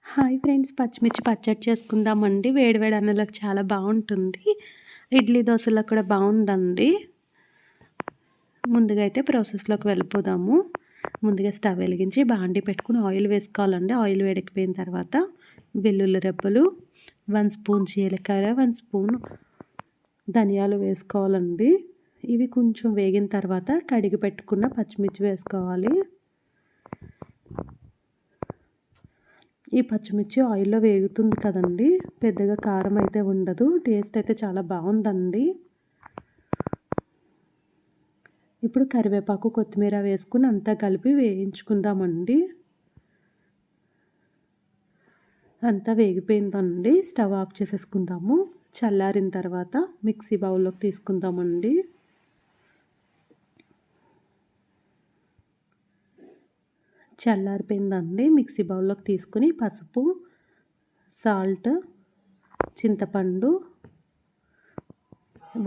Hi friends, పచ్చిమిర్చి పచ్చడి చేసుకుందామండి. వేడి వేడి అన్నంలోకి చాలా బాగుంటుంది. ఇడ్లీ దోశలకు కూడా బాగుందండి. ముందుగా అయితే ప్రాసెస్లోకి వెళ్ళిపోదాము. ముందుగా స్టవ్ వెలిగించి బాండి పెట్టుకుని ఆయిల్ వేసుకోవాలండి. ఆయిల్ వేడెక్కిపోయిన తర్వాత వెల్లుల్లి రెబ్బలు, 1 స్పూన్ జీలకర్ర, 1 స్పూన్ ధనియాలు వేసుకోవాలండి. ఇవి కొంచెం వేగిన తర్వాత కడిగి పెట్టుకున్న పచ్చిమిర్చి వేసుకోవాలి. ఈ పచ్చిమిర్చి ఆయిల్లో వేగుతుంది కదండి, పెద్దగా కారం అయితే ఉండదు. టేస్ట్ అయితే చాలా బాగుందండి. ఇప్పుడు కరివేపాకు, కొత్తిమీర వేసుకుని అంతా కలిపి వేయించుకుందామండి. అంతా వేగిపోయిందండి. స్టవ్ ఆఫ్ చేసేసుకుందాము. చల్లారిన తర్వాత మిక్సీ బౌల్లోకి తీసుకుందామండి. చల్లారిపోయిందండి. మిక్సీ బౌల్లోకి తీసుకుని పసుపు, సాల్ట్, చింతపండు,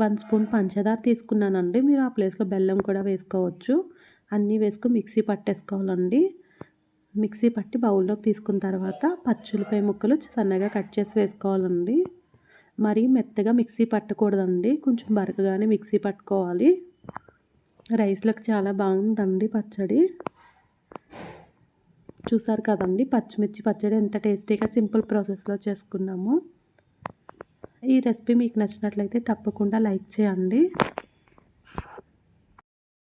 1 స్పూన్ పంచదార తీసుకున్నానండి. మీరు ఆ ప్లేస్లో బెల్లం కూడా వేసుకోవచ్చు. అన్నీ వేసుకొని మిక్సీ పట్టేసుకోవాలండి. మిక్సీ పట్టి బౌల్లోకి తీసుకున్న తర్వాత పచ్చులపై ముక్కలు సన్నగా కట్ చేసి వేసుకోవాలండి. మరీ మెత్తగా మిక్సీ పట్టకూడదండి, కొంచెం బరకగానే మిక్సీ పట్టుకోవాలి. రైస్లోకి చాలా బాగుందండి పచ్చడి. చూసారు కదండి, పచ్చిమిర్చి పచ్చడి ఎంత టేస్టీగా సింపుల్ ప్రాసెస్లో చేసుకున్నాము. ఈ రెసిపీ మీకు నచ్చినట్లయితే తప్పకుండా లైక్ చేయండి.